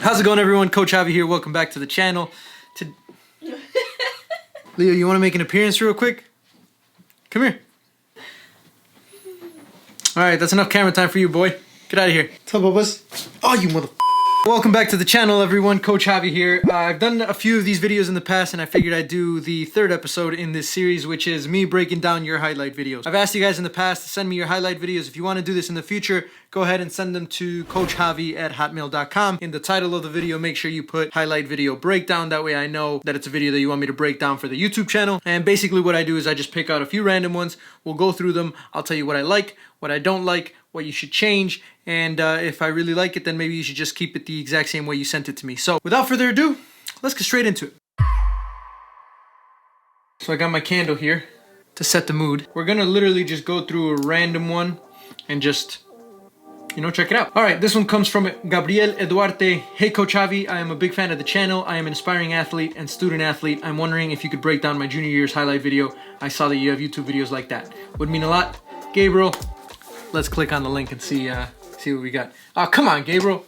How's it going, everyone? Coach Javi here. Welcome back to the channel. Leo, you want to make an appearance real quick? Come here. All right, that's enough camera time for you, boy. Get out of here. What's up, Bubba's? Oh, you mother. Welcome back to the channel, everyone. Coach Javi here. I've done a few of these videos in the past, and I figured I'd do the third episode in this series, which is me breaking down your highlight videos. I've asked you guys in the past to send me your highlight videos. If you want to do this in the future, go ahead and send them to coachjavi@hotmail.com. In the title of the video, make sure you put highlight video breakdown. That way I know that it's a video that you want me to break down for the YouTube channel. And basically what I do is I just pick out a few random ones. We'll go through them. I'll tell you what I like, what I don't like, what you should change, and if I really like it, then maybe you should just keep it the exact same way you sent it to me. So without further ado, let's get straight into it. So I got my candle here to set the mood. We're gonna literally just go through a random one and just, check it out. All right, this one comes from Gabriel Eduarte. Hey, Coach Javi, I am a big fan of the channel. I am an aspiring athlete and student athlete. I'm wondering if you could break down my junior year's highlight video. I saw that you have YouTube videos like that. Would mean a lot. Gabriel, let's click on the link and see what we got. Oh, come on, Gabriel.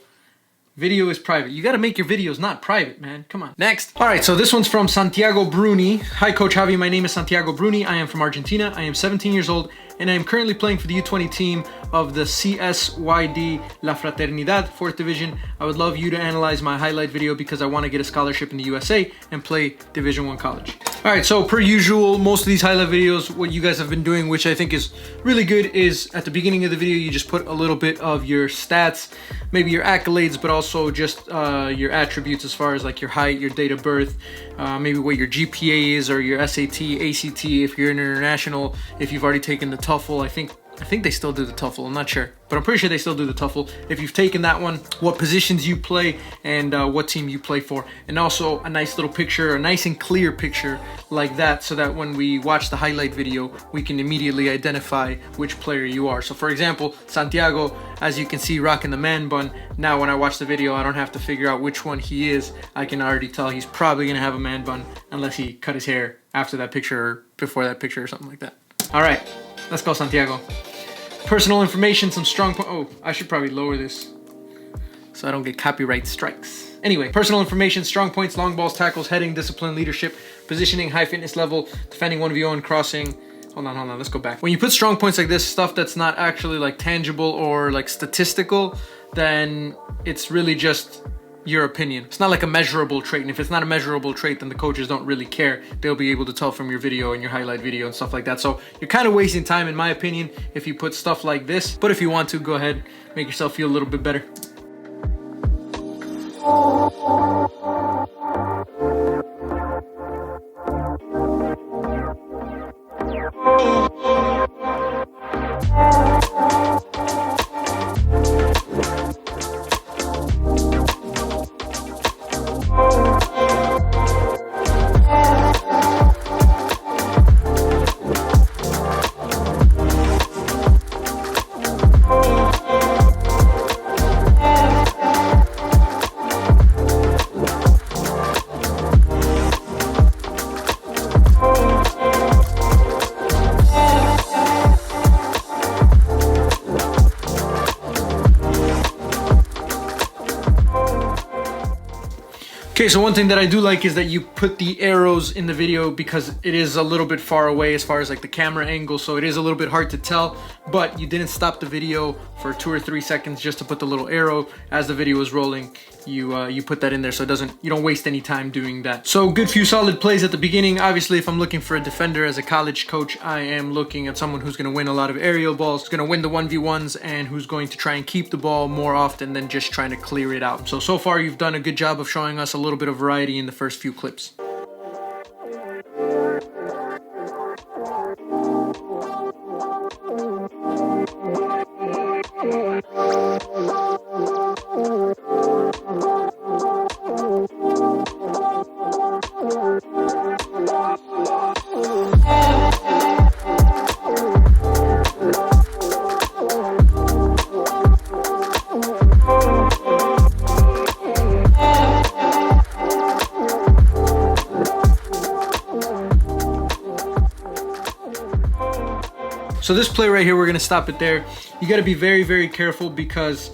Video is private. You got to make your videos not private, man. Come on. Next. All right, so this one's from Santiago Bruni. Hi, Coach Javi. My name is Santiago Bruni. I am from Argentina. I am 17 years old, and I am currently playing for the U20 team of the CSYD La Fraternidad 4th Division. I would love you to analyze my highlight video because I want to get a scholarship in the USA and play Division I college. All right, so per usual, most of these highlight videos, what you guys have been doing, which I think is really good, is at the beginning of the video, you just put a little bit of your stats, maybe your accolades, but also just your attributes as far as like your height, your date of birth, maybe what your GPA is, or your SAT, ACT, if you're an international, if you've already taken the TOEFL. I think they still do the TOEFL, I'm not sure, but I'm pretty sure they still do the TOEFL. If you've taken that one, what positions you play, and what team you play for. And also a nice little picture, a nice and clear picture like that, so that when we watch the highlight video, we can immediately identify which player you are. So for example, Santiago, as you can see, rocking the man bun. Now when I watch the video, I don't have to figure out which one he is. I can already tell he's probably gonna have a man bun unless he cut his hair after that picture or before that picture or something like that. All right, let's go, Santiago. Personal information, some strong oh, I should probably lower this so I don't get copyright strikes. Anyway, personal information, strong points, long balls, tackles, heading, discipline, leadership, positioning, high fitness level, defending 1v1, crossing. Hold on, let's go back. When you put strong points like this, stuff that's not actually like tangible or like statistical, then it's really just your opinion. It's not like a measurable trait, and if it's not a measurable trait, then the coaches don't really care. They'll be able to tell from your video and your highlight video and stuff like that. So you're kind of wasting time, in my opinion, if you put stuff like this. But if you want to, go ahead, make yourself feel a little bit better. Okay, so one thing that I do like is that you put the arrows in the video because it is a little bit far away as far as like the camera angle, so it is a little bit hard to tell, but you didn't stop the video for 2 or 3 seconds just to put the little arrow as the video is rolling. You put that in there so you don't waste any time doing that. So good few solid plays at the beginning. Obviously, if I'm looking for a defender as a college coach, I am looking at someone who's going to win a lot of aerial balls, who's going to win the 1v1s, and who's going to try and keep the ball more often than just trying to clear it out. So far you've done a good job of showing us a little bit of variety in the first few clips. So this play right here, we're gonna stop it there. You gotta be very, very careful because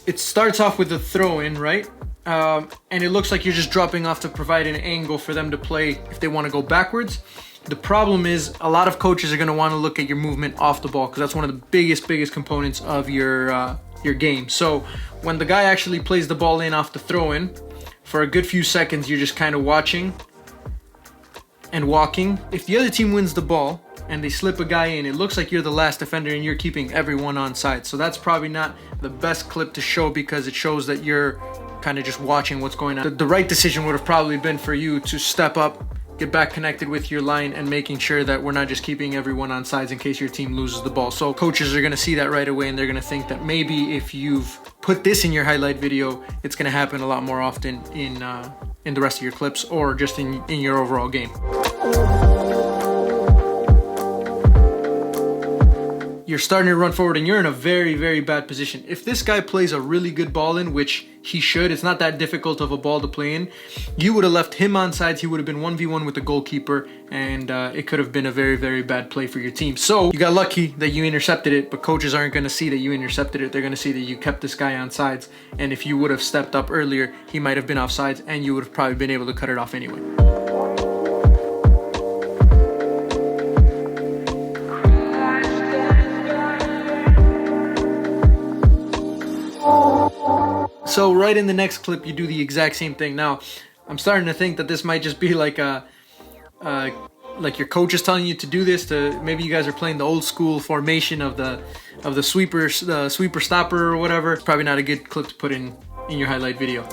it starts off with a throw-in, right? And it looks like you're just dropping off to provide an angle for them to play if they want to go backwards. The problem is a lot of coaches are going to want to look at your movement off the ball, because that's one of the biggest components of your game. So when the guy actually plays the ball in off the throw-in, for a good few seconds you're just kind of watching and walking. If the other team wins the ball and they slip a guy in, it looks like you're the last defender and you're keeping everyone on side. So that's probably not the best clip to show, because it shows that you're kind of just watching what's going on. The right decision would have probably been for you to step up, get back connected with your line, and making sure that we're not just keeping everyone on sides in case your team loses the ball. So coaches are going to see that right away, and they're going to think that maybe if you've put this in your highlight video, it's going to happen a lot more often in the rest of your clips, or just in your overall game. You're starting to run forward and you're in a very bad position. If this guy plays a really good ball in, which he should, it's not that difficult of a ball to play in, you would have left him on sides. He would have been 1v1 with the goalkeeper, and it could have been a very bad play for your team. So you got lucky that you intercepted it, but coaches aren't going to see that you intercepted it. They're going to see that you kept this guy on sides, and if you would have stepped up earlier, he might have been off sides and you would have probably been able to cut it off anyway. So right in the next clip, you do the exact same thing. Now, I'm starting to think that this might just be like like your coach is telling you to do this. Maybe you guys are playing the old school formation of the sweeper stopper or whatever. It's probably not a good clip to put in your highlight video.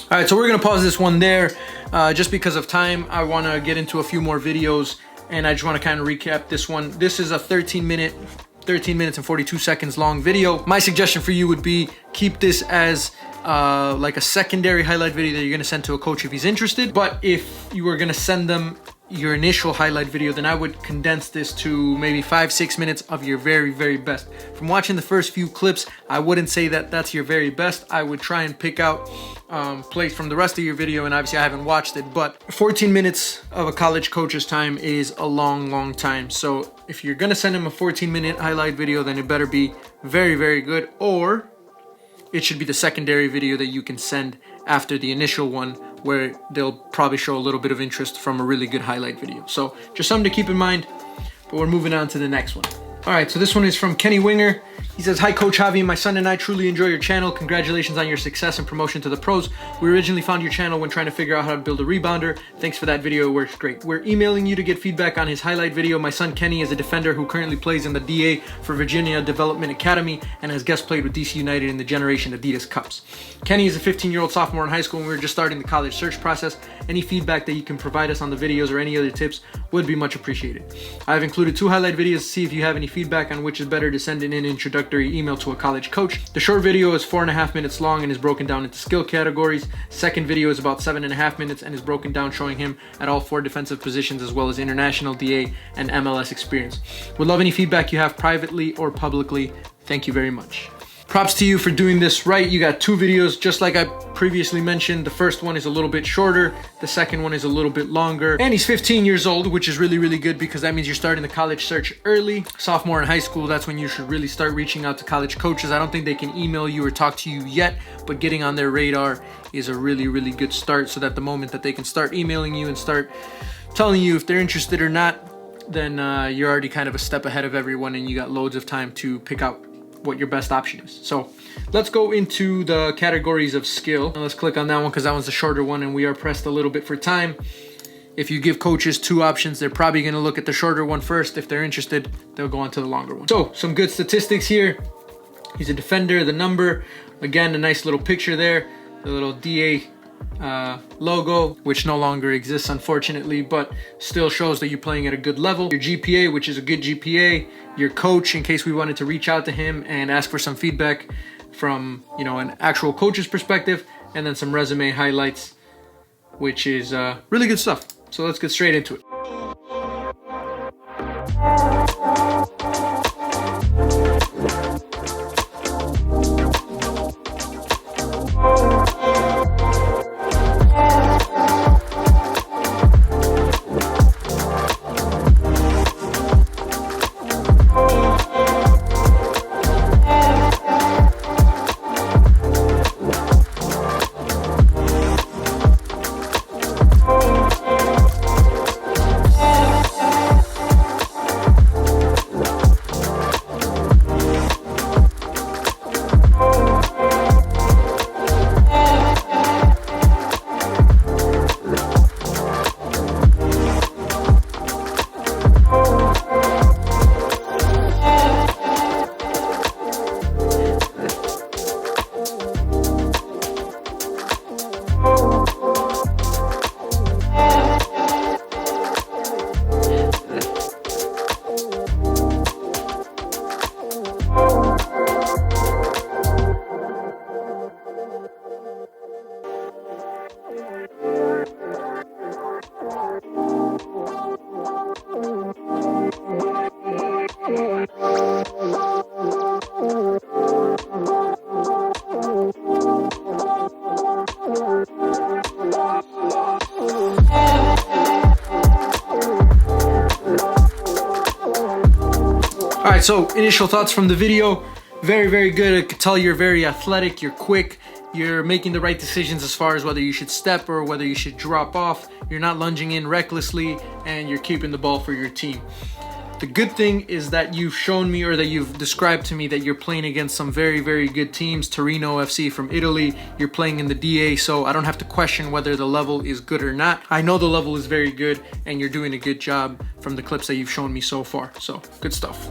All right, so we're gonna pause this one there just because of time. I wanna get into a few more videos, and I just wanna kind of recap this one. This is a 13 minutes and 42 seconds long video. My suggestion for you would be keep this as like a secondary highlight video that you're gonna send to a coach if he's interested. But if you were gonna send them your initial highlight video, then I would condense this to maybe 5-6 minutes of your very best. From watching the first few clips, I wouldn't say that that's your very best. I would try and pick out plays from the rest of your video, and obviously I haven't watched it, but 14 minutes of a college coach's time is a long time. So if you're gonna send him a 14-minute highlight video, then it better be very good, or it should be the secondary video that you can send after the initial one, where they'll probably show a little bit of interest from a really good highlight video. So just something to keep in mind, but we're moving on to the next one. All right, so this one is from Kenny Winger. He says, "Hi Coach Javi, my son and I truly enjoy your channel. Congratulations on your success and promotion to the pros. We originally found your channel when trying to figure out how to build a rebounder. Thanks for that video, it works great. We're emailing you to get feedback on his highlight video. My son Kenny is a defender who currently plays in the DA for Virginia Development Academy and has guest played with DC United in the Generation Adidas Cups. Kenny is a 15-year-old sophomore in high school, and we're just starting the college search process. Any feedback that you can provide us on the videos or any other tips would be much appreciated. I've included 2 highlight videos to see if you have any feedback on which is better to send in an introductory email to a college coach. The short video is 4.5 minutes long and is broken down into skill categories. Second video is about 7.5 minutes and is broken down, showing him at all 4 defensive positions as well as international, DA, and MLS experience. Would love any feedback you have privately or publicly. Thank you very much." Props to you for doing this right. You got 2 videos, just like I previously mentioned. The first one is a little bit shorter. The second one is a little bit longer. And he's 15 years old, which is really good, because that means you're starting the college search early. Sophomore in high school, that's when you should really start reaching out to college coaches. I don't think they can email you or talk to you yet, but getting on their radar is a really good start, so that the moment that they can start emailing you and start telling you if they're interested or not, then you're already kind of a step ahead of everyone, and you got loads of time to pick out what your best option is. So let's go into the categories of skill. Now let's click on that one because that one's the shorter one, and we are pressed a little bit for time. If you give coaches 2 options, they're probably going to look at the shorter one first. If they're interested, they'll go on to the longer one. So some good statistics here. He's a defender. The number, again, a nice little picture there, the little DA logo, which no longer exists unfortunately, but still shows that you're playing at a good level. Your GPA, which is a good GPA. Your coach, in case we wanted to reach out to him and ask for some feedback from, you know, an actual coach's perspective. And then some resume highlights, which is really good stuff. So let's get straight into it. right, so initial thoughts from the video. Very, very good. I could tell you're very athletic, you're quick, you're making the right decisions as far as whether you should step or whether you should drop off. You're not lunging in recklessly, and you're keeping the ball for your team. The good thing is that you've shown me, or that you've described to me, that you're playing against some very, very good teams. Torino FC from Italy. You're playing in the DA, so I don't have to question whether the level is good or not. I know the level is very good, and you're doing a good job from the clips that you've shown me so far. So, good stuff.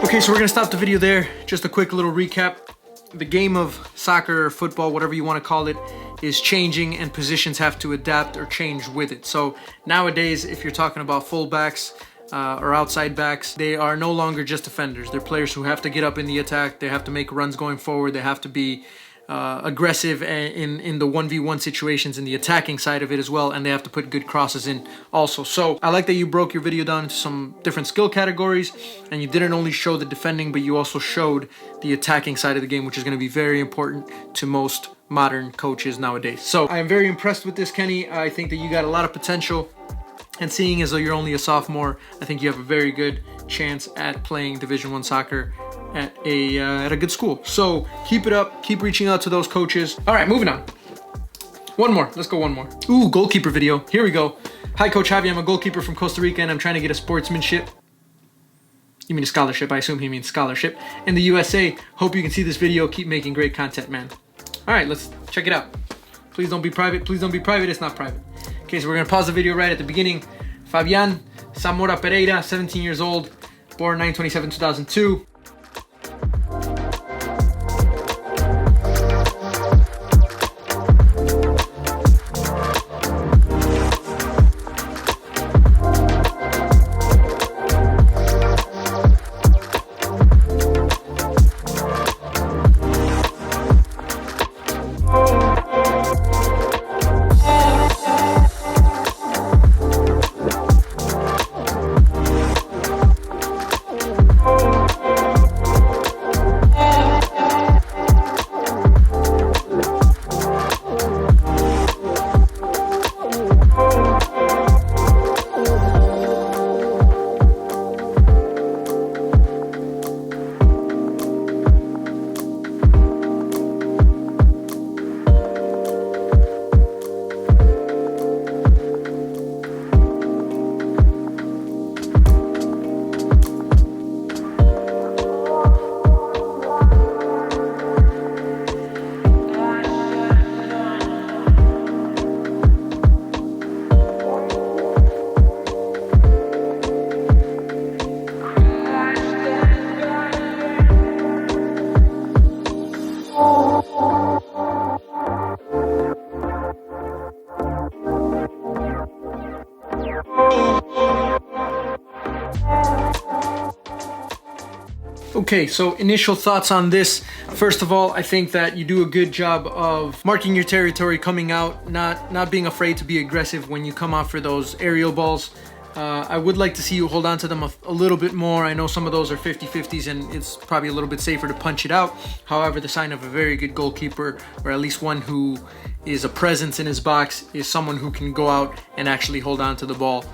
Okay, so we're gonna stop the video there. Just a quick little recap. The game of soccer or football, whatever you want to call it, is changing, and positions have to adapt or change with it. So nowadays, if you're talking about fullbacks or outside backs, they are no longer just defenders. They're players who have to get up in the attack. They have to make runs going forward. They have to be aggressive in the 1v1 situations, in the attacking side of it as well, and they have to put good crosses in also. So I like that you broke your video down into some different skill categories, and you didn't only show the defending, but you also showed the attacking side of the game, which is going to be very important to most modern coaches nowadays. So I am very impressed with this, Kenny. I think that you got a lot of potential, and seeing as though you're only a sophomore, I think you have a very good chance at playing Division I soccer at a good school. So keep it up, keep reaching out to those coaches. All right, moving on. One more, let's go one more. Ooh, goalkeeper video, here we go. Hi, Coach Javi, I'm a goalkeeper from Costa Rica, and I'm trying to get a sportsmanship. You mean a scholarship? I assume he means scholarship. In the USA, hope you can see this video. Keep making great content, man. All right, let's check it out. Please don't be private, please don't be private, it's not private. Okay, so we're gonna pause the video right at the beginning. Fabian Zamora Pereira, 17 years old, born 9/27/2002. Okay, so initial thoughts on this. First of all, I think that you do a good job of marking your territory, coming out, not being afraid to be aggressive when you come out for those aerial balls. I would like to see you hold on to them a little bit more. I know some of those are 50-50s and it's probably a little bit safer to punch it out. However, the sign of a very good goalkeeper, or at least one who is a presence in his box, is someone who can go out and actually hold on to the ball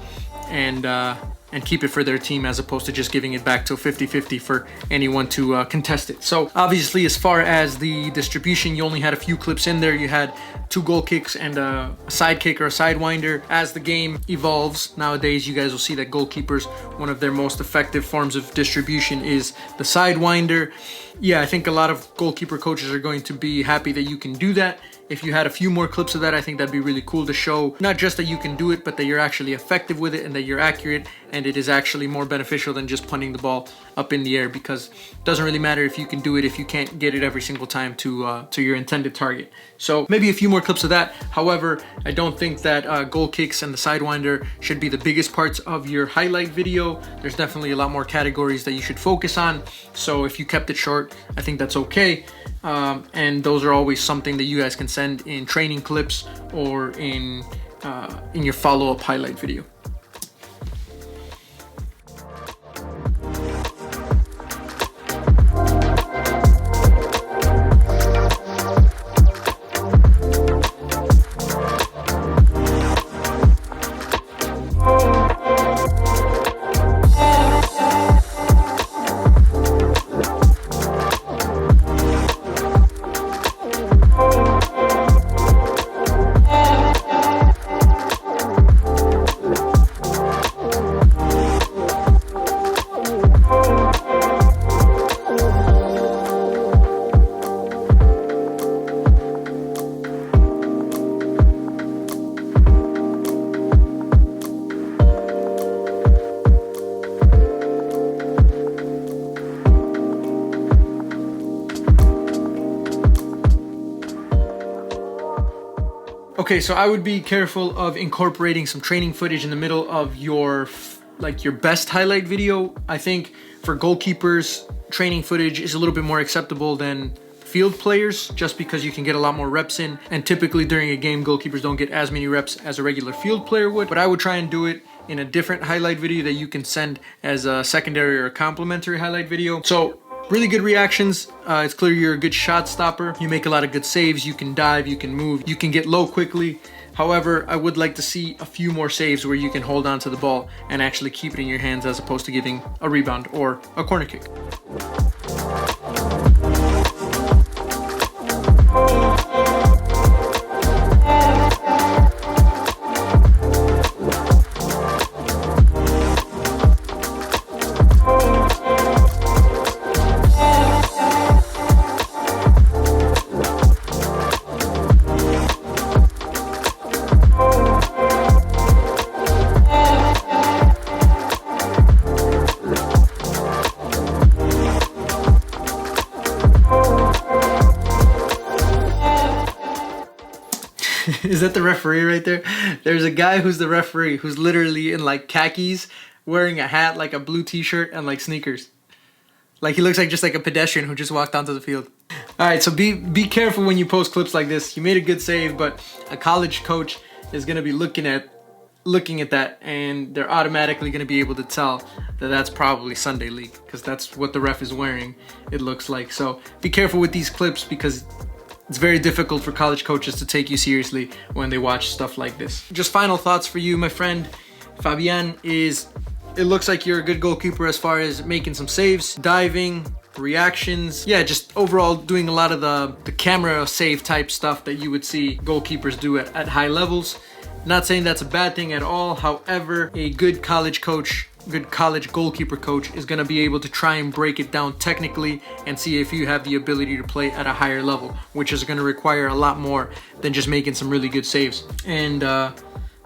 and keep it for their team, as opposed to just giving it back to a 50-50 for anyone to contest it. So obviously, as far as the distribution, you only had a few clips in there. You had 2 goal kicks and a side kick or a sidewinder. As the game evolves nowadays, you guys will see that goalkeepers, one of their most effective forms of distribution is the sidewinder. Yeah, I think a lot of goalkeeper coaches are going to be happy that you can do that. If you had a few more clips of that, I think that'd be really cool to show not just that you can do it, but that you're actually effective with it and that you're accurate, and it is actually more beneficial than just punting the ball up in the air, because it doesn't really matter if you can do it if you can't get it every single time to your intended target. So maybe a few more clips of that. However, I don't think that goal kicks and the sidewinder should be the biggest parts of your highlight video. There's definitely a lot more categories that you should focus on. So if you kept it short, I think that's okay. And those are always something that you guys can send in training clips or in your follow-up highlight video. Okay, so I would be careful of incorporating some training footage in the middle of your best highlight video. I think for goalkeepers, training footage is a little bit more acceptable than field players, just because you can get a lot more reps in, and typically during a game, goalkeepers don't get as many reps as a regular field player would. But I would try and do it in a different highlight video that you can send as a secondary or a complementary highlight video. So really good reactions. It's clear you're a good shot stopper. You make a lot of good saves. You can dive, you can move, you can get low quickly. However, I would like to see a few more saves where you can hold on to the ball and actually keep it in your hands, as opposed to giving a rebound or a corner kick. Is that the referee right there? There's a guy who's the referee who's literally in like khakis, wearing a hat, like a blue t-shirt, and like sneakers. Like he looks like just like a pedestrian who just walked onto the field. All right, so be careful when you post clips like this. You made a good save, but a college coach is gonna be looking at that, and they're automatically gonna be able to tell that that's probably Sunday League, because that's what the ref is wearing, it looks like. So be careful with these clips, because it's very difficult for college coaches to take you seriously when they watch stuff like this. Just final thoughts for you, my friend. Fabian, it looks like you're a good goalkeeper as far as making some saves, diving, reactions. Yeah, just overall doing a lot of the camera save type stuff that you would see goalkeepers do at high levels. Not saying that's a bad thing at all. However, a good college goalkeeper coach is going to be able to try and break it down technically and see if you have the ability to play at a higher level, which is going to require a lot more than just making some really good saves. And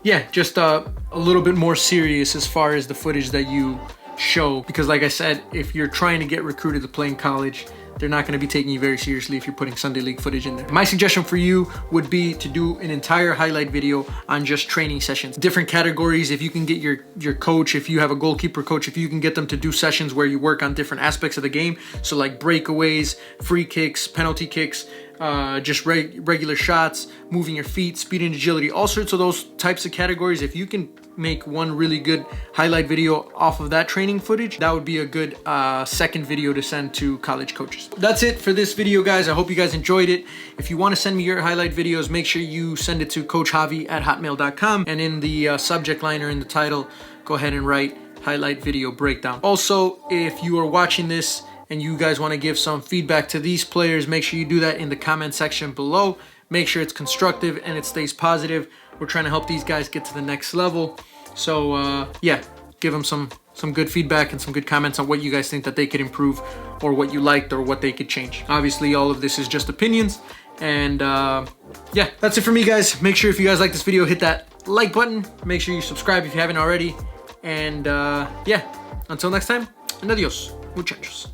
yeah, just a little bit more serious as far as the footage that you show, because like I said, if you're trying to get recruited to play in college, they're not going to be taking you very seriously if you're putting Sunday League footage in there. My suggestion for you would be to do an entire highlight video on just training sessions. Different categories. If you can get your coach, if you have a goalkeeper coach, if you can get them to do sessions where you work on different aspects of the game. So like breakaways, free kicks, penalty kicks, just regular shots, moving your feet, speed and agility, all sorts of those types of categories. If you can make one really good highlight video off of that training footage, that would be a good second video to send to college coaches. That's it for this video, guys. I hope you guys enjoyed it. If you want to send me your highlight videos, make sure you send it to coachjavi@hotmail.com, and in the subject line or in the title, go ahead and write highlight video breakdown. Also, if you are watching this and you guys want to give some feedback to these players, make sure you do that in the comment section below. Make sure it's constructive and it stays positive. We're trying to help these guys get to the next level. So yeah, give them some good feedback and some good comments on what you guys think that they could improve, or what you liked, or what they could change. Obviously, all of this is just opinions. And yeah, that's it for me, guys. Make sure if you guys like this video, hit that like button. Make sure you subscribe if you haven't already. And yeah, until next time, and adios, muchachos.